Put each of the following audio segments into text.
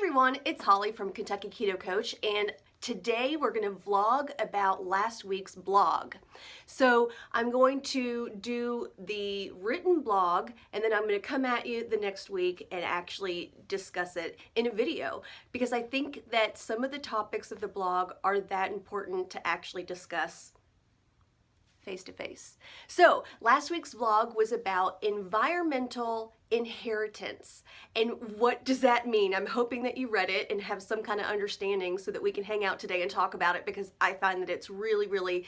everyone, it's Holly from Kentucky Keto Coach, and today we're going to vlog about last week's blog. So I'm going to do the written blog, and then I'm going to come at you the next week and actually discuss it in a video, because I think that some of the topics of the blog are that important to actually discuss face to face. So last week's vlog was about environmental inheritance. And what does that mean? I'm hoping that you read it and have some kind of understanding so that we can hang out today and talk about it, because I find that it's really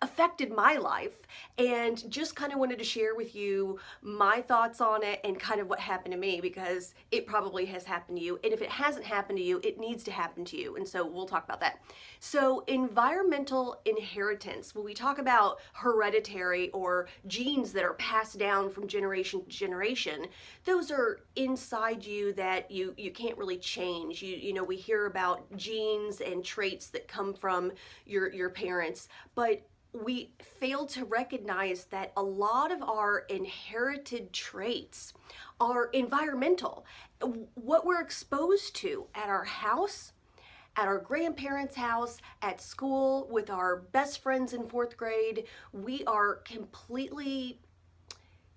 affected my life, and just kind of wanted to share with you my thoughts on it and kind of what happened to me, because it probably has happened to you, and if it hasn't happened to you, it needs to happen to you, and so we'll talk about that. So environmental inheritance, when we talk about hereditary or genes that are passed down from generation to generation, those are inside you that you can't really change. You know, we hear about genes and traits that come from your parents, but we fail to recognize that a lot of our inherited traits are environmental. What we're exposed to at our house, at our grandparents' house, at school, with our best friends in 4th grade, we are completely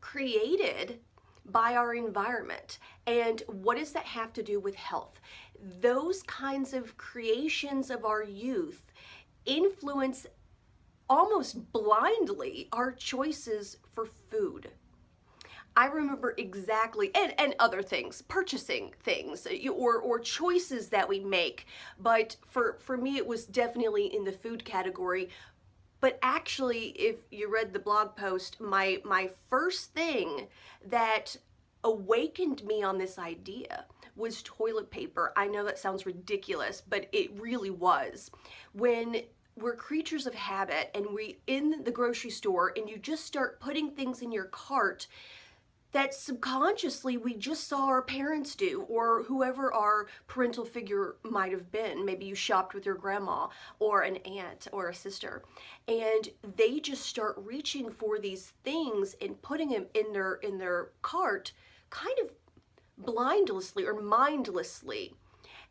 created by our environment. And what does that have to do with health? Those kinds of creations of our youth influence almost blindly our choices for food. I remember exactly, and other things, purchasing things or choices that we make. But for me, it was definitely in the food category. But actually, if you read the blog post, my first thing that awakened me on this idea was toilet paper. I know that sounds ridiculous, but it really was. When we're creatures of habit and we in the grocery store and you just start putting things in your cart that subconsciously we just saw our parents do, or whoever our parental figure might have been. Maybe you shopped with your grandma or an aunt or a sister, and they just start reaching for these things and putting them in their cart kind of blindlessly or mindlessly.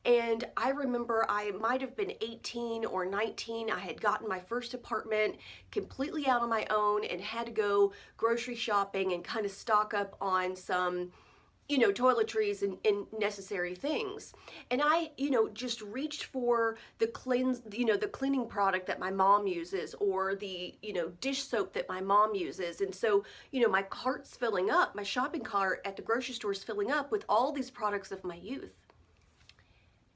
And I remember I might have been 18 or 19. I had gotten my first apartment completely out on my own and had to go grocery shopping and kind of stock up on some, toiletries and necessary things. And I, just reached for the cleaning product that my mom uses, or the, dish soap that my mom uses. And so, my cart's filling up, my shopping cart at the grocery store is filling up with all these products of my youth.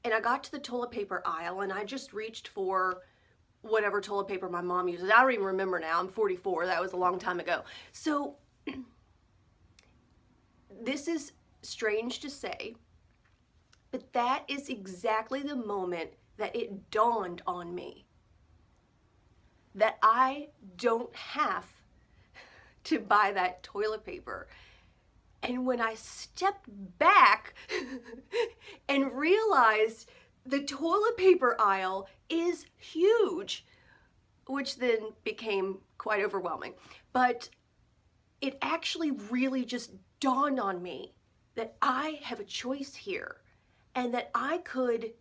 And I got to the toilet paper aisle and I just reached for whatever toilet paper my mom uses. I don't even remember now. I'm 44. That was a long time ago. So this is strange to say, but that is exactly the moment that it dawned on me that I don't have to buy that toilet paper. And when I stepped back and realized the toilet paper aisle is huge, which then became quite overwhelming, but it actually really just dawned on me that I have a choice here and that I could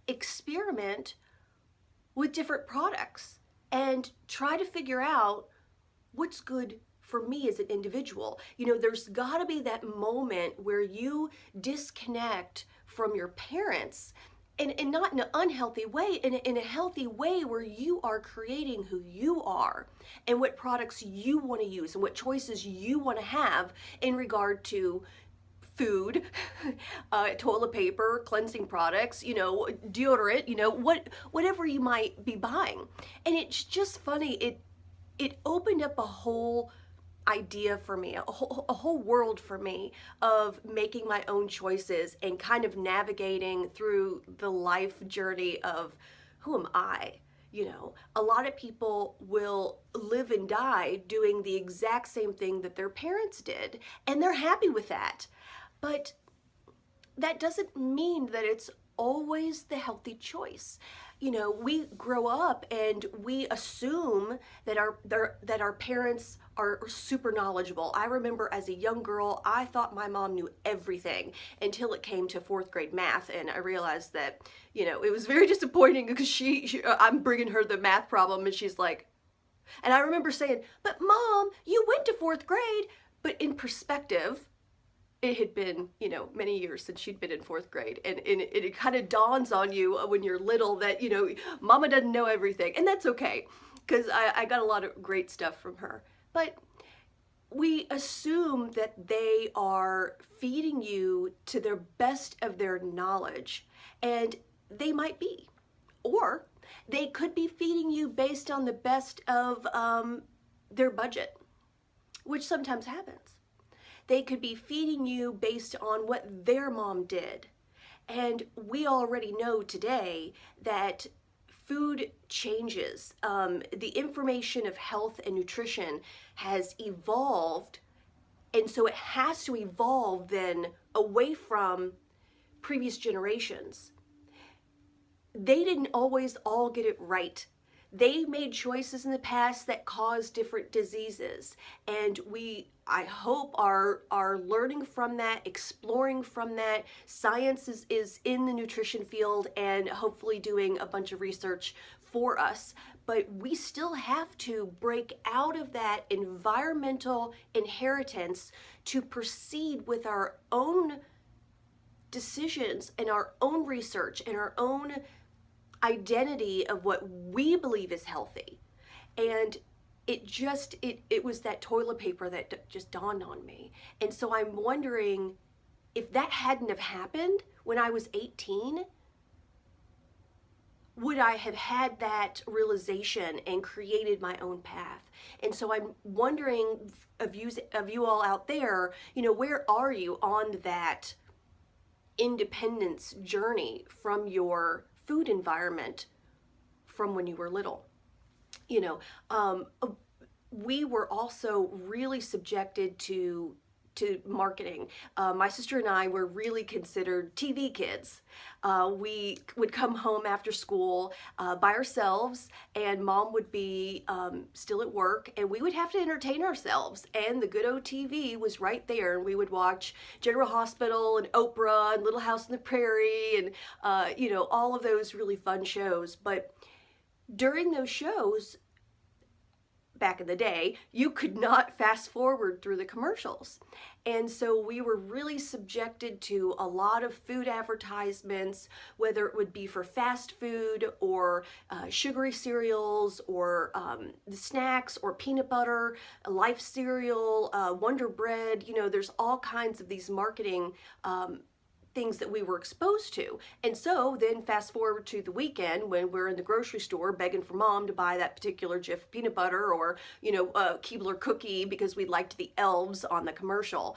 experiment with different products and try to figure out what's good for me as an individual. There's got to be that moment where you disconnect from your parents, and not in an unhealthy way, in a healthy way where you are creating who you are and what products you want to use and what choices you want to have in regard to food, toilet paper, cleansing products, deodorant, whatever you might be buying. And it's just funny, it opened up a whole idea for me, a whole world for me of making my own choices and kind of navigating through the life journey of who am I? A lot of people will live and die doing the exact same thing that their parents did, and they're happy with that. But that doesn't mean that it's always the healthy choice. We grow up and we assume that our parents are super knowledgeable. I remember as a young girl, I thought my mom knew everything until it came to fourth grade math, and I realized that, it was very disappointing because I'm bringing her the math problem, and she's like, and I remember saying, "But Mom, you went to fourth grade." But in perspective, it had been, many years since she'd been in fourth grade. And it kind of dawns on you when you're little that, Mama doesn't know everything. And that's okay, because I got a lot of great stuff from her. But we assume that they are feeding you to their best of their knowledge. And they might be. Or they could be feeding you based on the best of their budget, which sometimes happens. They could be feeding you based on what their mom did. And we already know today that food changes. The information of health and nutrition has evolved, and so it has to evolve then away from previous generations. They didn't always all get it right. They made choices in the past that caused different diseases, and I hope, are learning from that, exploring from that. Science is in the nutrition field and hopefully doing a bunch of research for us, but we still have to break out of that environmental inheritance to proceed with our own decisions and our own research and our own identity of what we believe is healthy. And it was that toilet paper that just dawned on me. And so I'm wondering, if that hadn't have happened when I was 18, would I have had that realization and created my own path? And so I'm wondering of you all out there, where are you on that independence journey from your food environment from when you were little? We were also really subjected to marketing. My sister and I were really considered TV kids. We would come home after school by ourselves, and Mom would be still at work, and we would have to entertain ourselves. And the good old TV was right there, and we would watch General Hospital and Oprah and Little House on the Prairie and all of those really fun shows. But during those shows, back in the day, you could not fast forward through the commercials. And so we were really subjected to a lot of food advertisements, whether it would be for fast food or sugary cereals or the snacks or peanut butter, Life cereal, Wonder Bread. There's all kinds of these marketing things that we were exposed to. And so then fast forward to the weekend when we're in the grocery store begging for Mom to buy that particular Jif peanut butter or, Keebler cookie because we liked the elves on the commercial.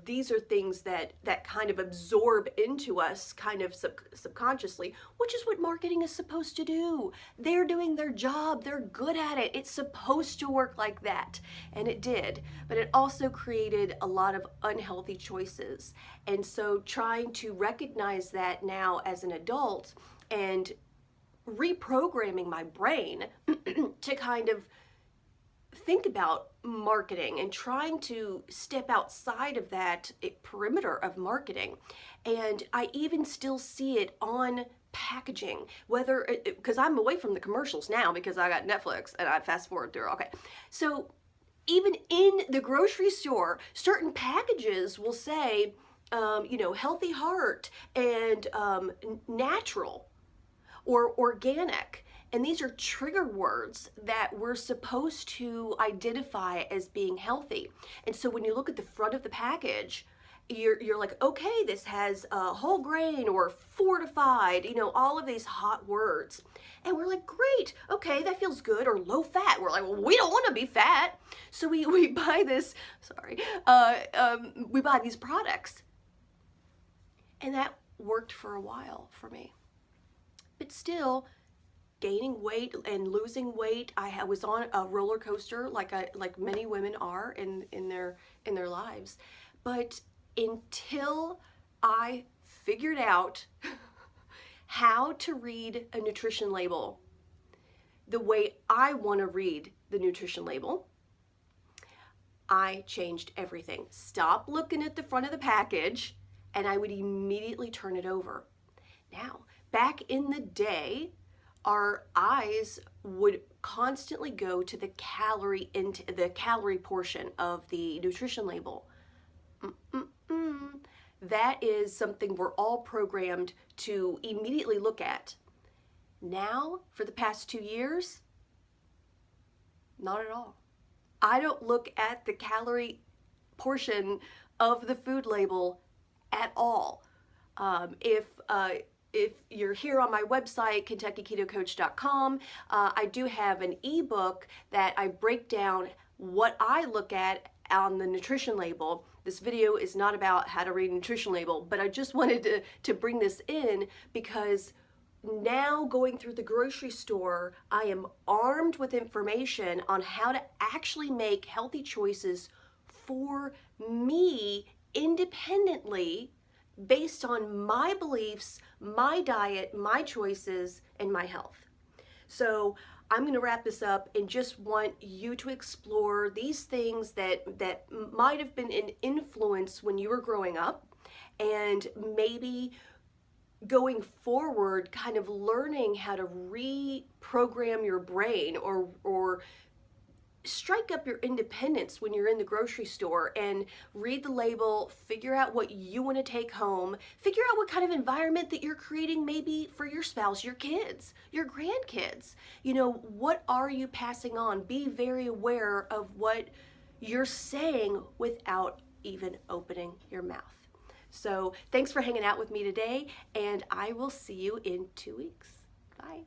These are things that kind of absorb into us kind of subconsciously, which is what marketing is supposed to do. They're doing their job. They're good at it. It's supposed to work like that. And it did. But it also created a lot of unhealthy choices. And so trying to recognize that now as an adult and reprogramming my brain to kind of think about marketing and trying to step outside of that perimeter of marketing. And I even still see it on packaging, because I'm away from the commercials now because I got Netflix and I fast forward through. Okay. So even in the grocery store, certain packages will say, healthy heart and natural or organic. And these are trigger words that we're supposed to identify as being healthy. And so when you look at the front of the package, you're like, okay, this has whole grain or fortified, all of these hot words. And we're like, great, okay, that feels good. Or low fat. We're like, well, we don't want to be fat. So we buy this, we buy these products. And that worked for a while for me. But still, gaining weight and losing weight, I was on a roller coaster like many women are in their lives. But until I figured out how to read a nutrition label the way I want to read the nutrition label, I changed everything. Stop looking at the front of the package, and I would immediately turn it over. Now, back in the day, our eyes would constantly go to the calorie portion of the nutrition label. That is something we're all programmed to immediately look at. Now, for the past 2 years, not at all. I don't look at the calorie portion of the food label at all. If you're here on my website, KentuckyKetoCoach.com, I do have an ebook that I break down what I look at on the nutrition label. This video is not about how to read a nutrition label, but I just wanted to bring this in because now going through the grocery store, I am armed with information on how to actually make healthy choices for me independently based on my beliefs, my diet, my choices, and my health. So I'm going to wrap this up and just want you to explore these things that might have been an influence when you were growing up, and maybe going forward kind of learning how to reprogram your brain or strike up your independence when you're in the grocery store and read the label, figure out what you want to take home, figure out what kind of environment that you're creating maybe for your spouse, your kids, your grandkids. You know, what are you passing on? Be very aware of what you're saying without even opening your mouth. So thanks for hanging out with me today, and I will see you in 2 weeks. Bye.